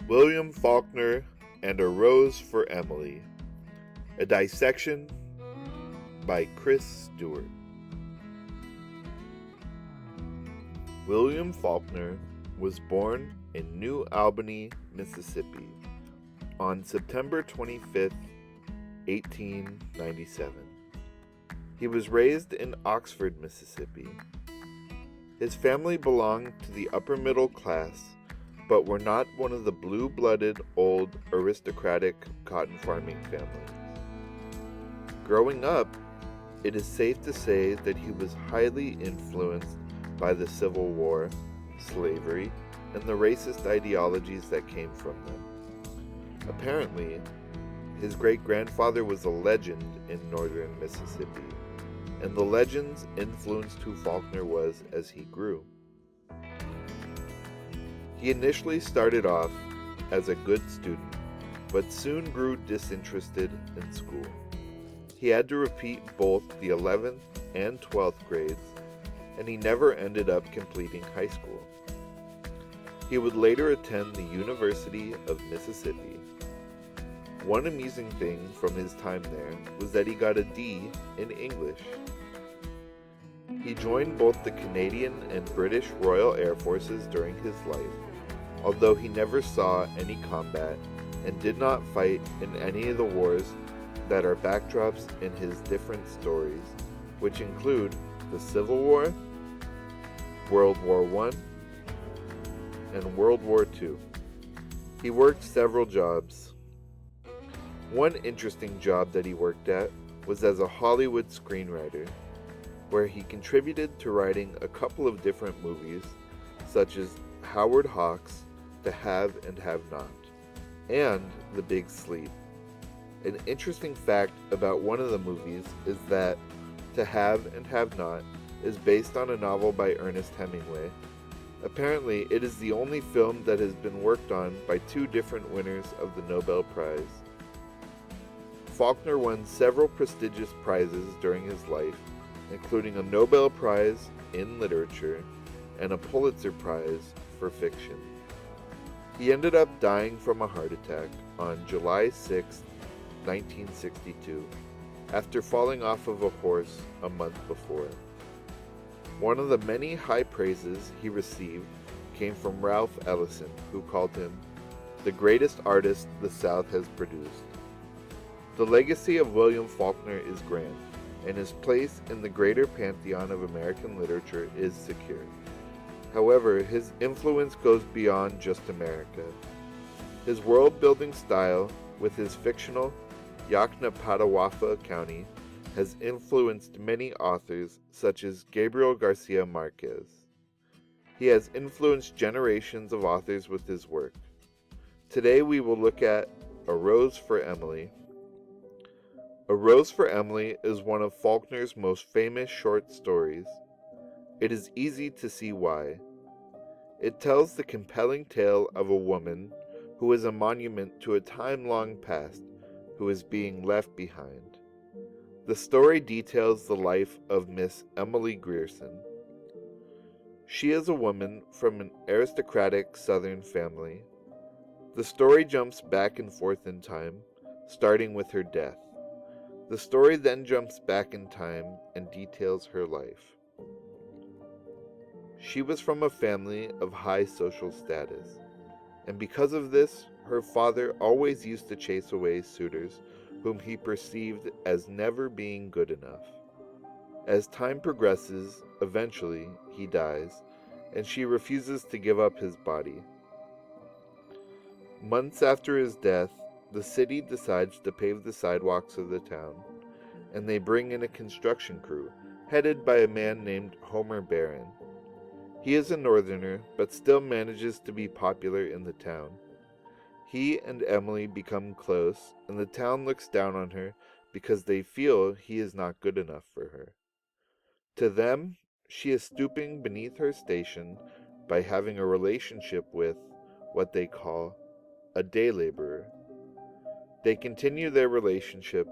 William Faulkner and A Rose for Emily. A Dissection by Chris Stewart. William Faulkner was born in New Albany, Mississippi on September 25, 1897. He was raised in Oxford, Mississippi. His family belonged to the upper middle class, but were not one of the blue-blooded, old, aristocratic cotton farming families. Growing up, it is safe to say that he was highly influenced by the Civil War, slavery, and the racist ideologies that came from them. Apparently, his great-grandfather was a legend in northern Mississippi, and the legends influenced who Faulkner was as he grew. He initially started off as a good student, but soon grew disinterested in school. He had to repeat both the 11th and 12th grades, and he never ended up completing high school. He would later attend the University of Mississippi. One amusing thing from his time there was that he got a D in English. He joined both the Canadian and British Royal Air Forces during his life, although he never saw any combat and did not fight in any of the wars that are backdrops in his different stories, which include the Civil War, World War I, and World War II. He worked several jobs. One interesting job that he worked at was as a Hollywood screenwriter, where he contributed to writing a couple of different movies, such as Howard Hawks' To Have and Have Not, and The Big Sleep. An interesting fact about one of the movies is that To Have and Have Not is based on a novel by Ernest Hemingway. Apparently, it is the only film that has been worked on by two different winners of the Nobel Prize. Faulkner won several prestigious prizes during his life, including a Nobel Prize in Literature and a Pulitzer Prize for fiction. He ended up dying from a heart attack on July 6, 1962, after falling off of a horse a month before. One of the many high praises he received came from Ralph Ellison, who called him the greatest artist the South has produced. The legacy of William Faulkner is grand, and his place in the greater pantheon of American literature is secure. However, his influence goes beyond just America. His world-building style, with his fictional Yoknapatawpha County, has influenced many authors such as Gabriel Garcia Marquez. He has influenced generations of authors with his work. Today we will look at A Rose for Emily. A Rose for Emily is one of Faulkner's most famous short stories. It is easy to see why. It tells the compelling tale of a woman who is a monument to a time long past, who is being left behind. The story details the life of Miss Emily Grierson. She is a woman from an aristocratic Southern family. The story jumps back and forth in time, starting with her death. The story then jumps back in time and details her life. She was from a family of high social status, and because of this, her father always used to chase away suitors whom he perceived as never being good enough. As time progresses, eventually he dies, and she refuses to give up his body. Months after his death, the city decides to pave the sidewalks of the town, and they bring in a construction crew, headed by a man named Homer Barron. He is a northerner, but still manages to be popular in the town. He and Emily become close, and the town looks down on her because they feel he is not good enough for her. To them, she is stooping beneath her station by having a relationship with what they call a day laborer. They continue their relationship,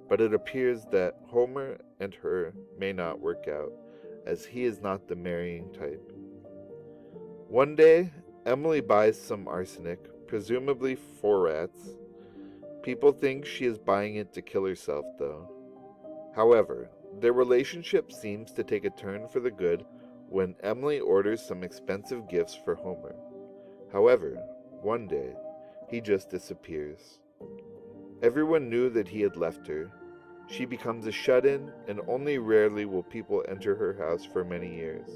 but it appears that Homer and her may not work out, as he is not the marrying type. One day, Emily buys some arsenic, presumably 4 rats. People think she is buying it to kill herself, though. However, their relationship seems to take a turn for the good when Emily orders some expensive gifts for Homer. However, one day, he just disappears. Everyone knew that he had left her. She becomes a shut-in, and only rarely will people enter her house for many years.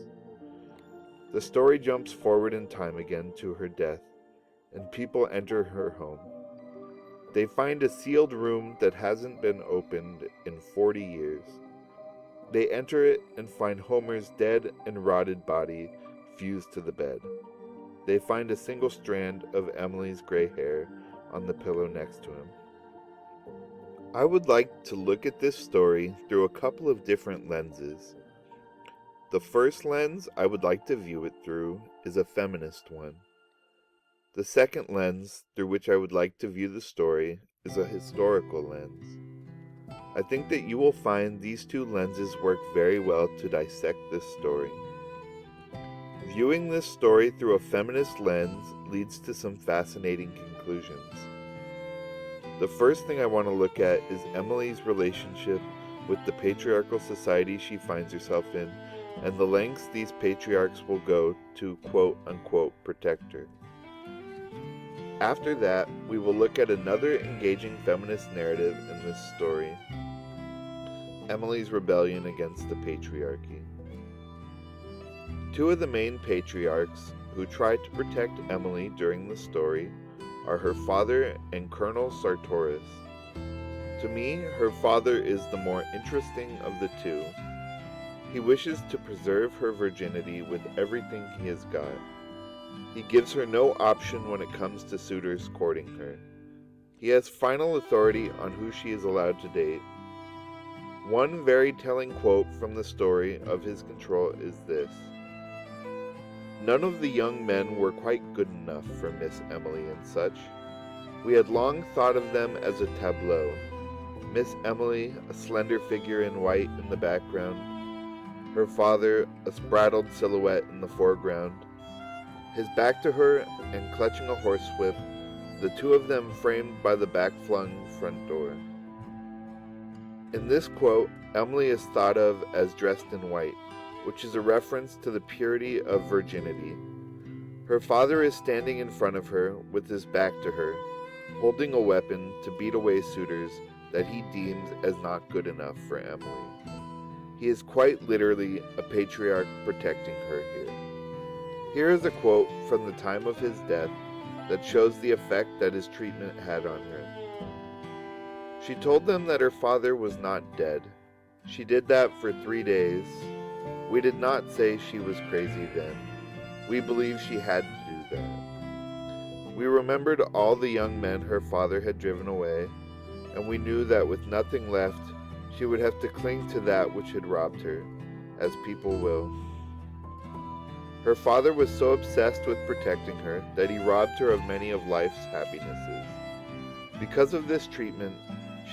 The story jumps forward in time again to her death, and people enter her home. They find a sealed room that hasn't been opened in 40 years. They enter it and find Homer's dead and rotted body fused to the bed. They find a single strand of Emily's gray hair on the pillow next to him. I would like to look at this story through a couple of different lenses. The first lens I would like to view it through is a feminist one. The second lens through which I would like to view the story is a historical lens. I think that you will find these two lenses work very well to dissect this story. Viewing this story through a feminist lens leads to some fascinating conclusions. The first thing I want to look at is Emily's relationship with the patriarchal society she finds herself in, and the lengths these patriarchs will go to quote-unquote protect her. After that, we will look at another engaging feminist narrative in this story, Emily's rebellion against the patriarchy. Two of the main patriarchs who tried to protect Emily during the story are her father and Colonel Sartoris. To me, her father is the more interesting of the two. He wishes to preserve her virginity with everything he has got. He gives her no option when it comes to suitors courting her. He has final authority on who she is allowed to date. One very telling quote from the story of his control is this: "None of the young men were quite good enough for Miss Emily and such. We had long thought of them as a tableau. Miss Emily, a slender figure in white in the background. Her father, a spraddled silhouette in the foreground. His back to her and clutching a horsewhip, the two of them framed by the back-flung front door." In this quote, Emily is thought of as dressed in white, which is a reference to the purity of virginity. Her father is standing in front of her with his back to her, holding a weapon to beat away suitors that he deems as not good enough for Emily. He is quite literally a patriarch protecting her here. Here is a quote from the time of his death that shows the effect that his treatment had on her. She told them that her father was not dead. She did that for 3 days. We did not say she was crazy then. We believed she had to do that. We remembered all the young men her father had driven away, and we knew that with nothing left, she would have to cling to that which had robbed her, as people will. Her father was so obsessed with protecting her that he robbed her of many of life's happinesses. Because of this treatment,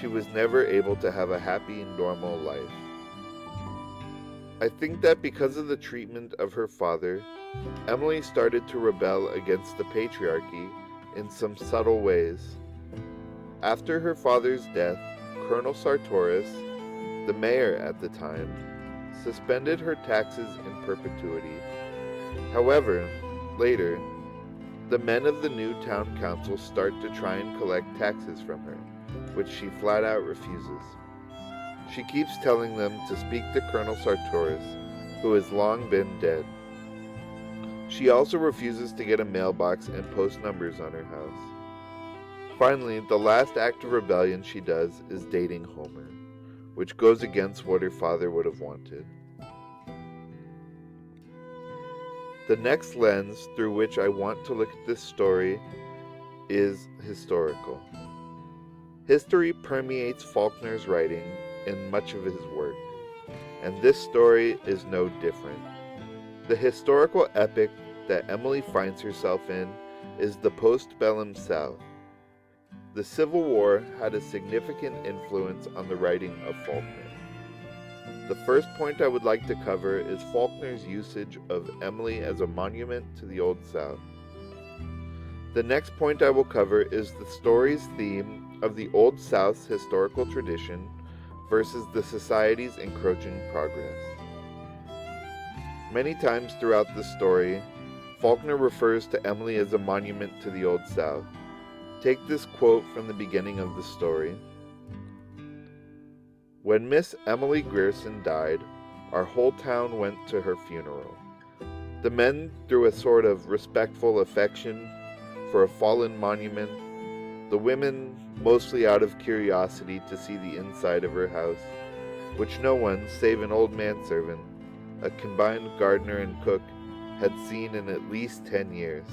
she was never able to have a happy, normal life. I think that because of the treatment of her father, Emily started to rebel against the patriarchy in some subtle ways. After her father's death, Colonel Sartoris, the mayor at the time, suspended her taxes in perpetuity. However, later, the men of the new town council start to try and collect taxes from her, which she flat out refuses. She keeps telling them to speak to Colonel Sartoris, who has long been dead. She also refuses to get a mailbox and post numbers on her house. Finally, the last act of rebellion she does is dating Homer, which goes against what her father would have wanted. The next lens through which I want to look at this story is historical. History permeates Faulkner's writing in much of his work, and this story is no different. The historical epic that Emily finds herself in is the postbellum South. The Civil War had a significant influence on the writing of Faulkner. The first point I would like to cover is Faulkner's usage of Emily as a monument to the Old South. The next point I will cover is the story's theme of the Old South's historical tradition versus the society's encroaching progress. Many times throughout the story, Faulkner refers to Emily as a monument to the Old South. Take this quote from the beginning of the story. "When Miss Emily Grierson died, our whole town went to her funeral. The men threw a sort of respectful affection for a fallen monument, the women mostly out of curiosity to see the inside of her house, which no one, save an old manservant, a combined gardener and cook, had seen in at least 10 years.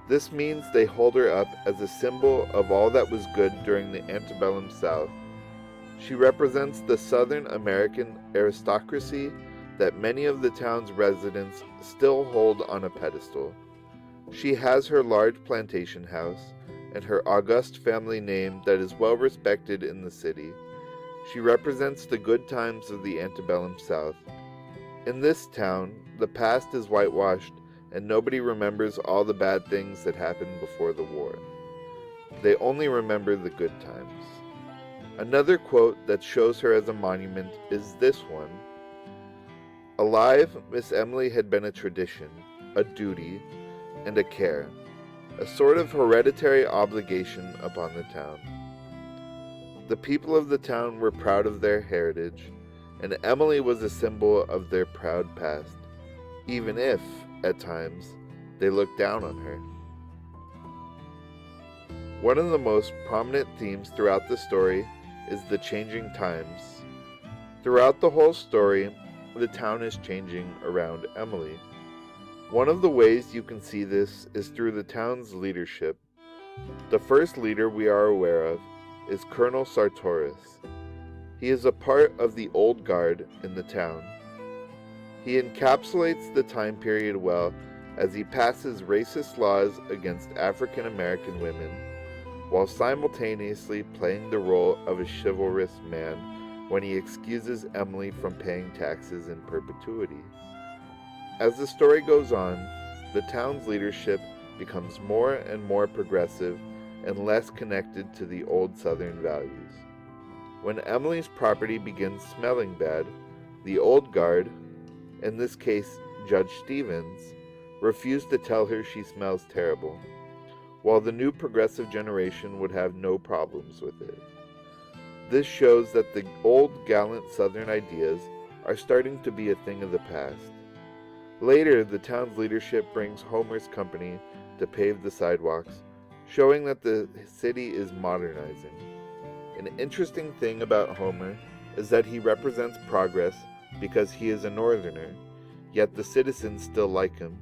This means they hold her up as a symbol of all that was good during the antebellum South. She represents the Southern American aristocracy that many of the town's residents still hold on a pedestal. She has her large plantation house and her august family name that is well respected in the city. She represents the good times of the antebellum South. In this town, the past is whitewashed and nobody remembers all the bad things that happened before the war. They only remember the good times." Another quote that shows her as a monument is this one. "Alive, Miss Emily had been a tradition, a duty, and a care, a sort of hereditary obligation upon the town. The people of the town were proud of their heritage, and Emily was a symbol of their proud past, even if, at times, they looked down on her." One of the most prominent themes throughout the story is the changing times. Throughout the whole story, the town is changing around Emily. One of the ways you can see this is through the town's leadership. The first leader we are aware of is Colonel Sartoris. He is a part of the old guard in the town. He encapsulates the time period well as he passes racist laws against African American women, while simultaneously playing the role of a chivalrous man when he excuses Emily from paying taxes in perpetuity. As the story goes on, the town's leadership becomes more and more progressive and less connected to the old Southern values. When Emily's property begins smelling bad, the old guard, in this case Judge Stevens, refused to tell her she smells terrible, while the new progressive generation would have no problems with it. This shows that the old gallant Southern ideas are starting to be a thing of the past. Later, the town's leadership brings Homer's company to pave the sidewalks, showing that the city is modernizing. An interesting thing about Homer is that he represents progress because he is a northerner, yet the citizens still like him.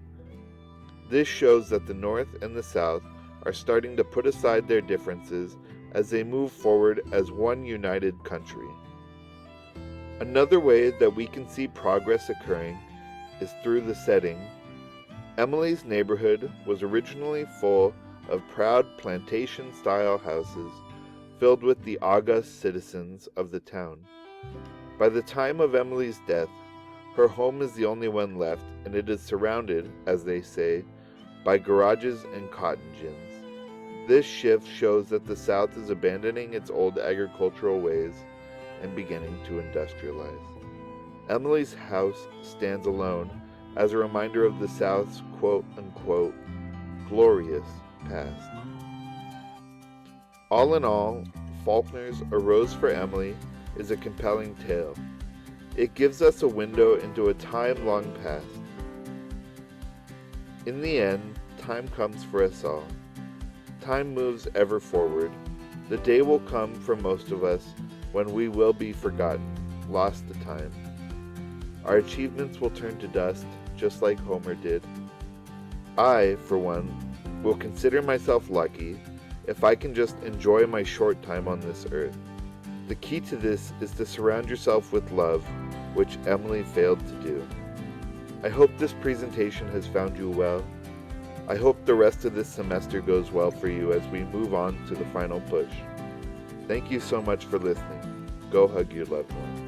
This shows that the North and the South are starting to put aside their differences as they move forward as one united country. Another way that we can see progress occurring is through the setting. Emily's neighborhood was originally full of proud plantation-style houses filled with the august citizens of the town. By the time of Emily's death, her home is the only one left, and it is surrounded, as they say, by garages and cotton gins. This shift shows that the South is abandoning its old agricultural ways and beginning to industrialize. Emily's house stands alone as a reminder of the South's quote-unquote glorious past. All in all, Faulkner's A Rose for Emily is a compelling tale. It gives us a window into a time long past. In the end, time comes for us all. Time moves ever forward. The day will come for most of us when we will be forgotten, lost to time. Our achievements will turn to dust, just like Homer did. I, for one, will consider myself lucky if I can just enjoy my short time on this earth. The key to this is to surround yourself with love, which Emily failed to do. I hope this presentation has found you well. I hope the rest of this semester goes well for you as we move on to the final push. Thank you so much for listening. Go hug your loved ones.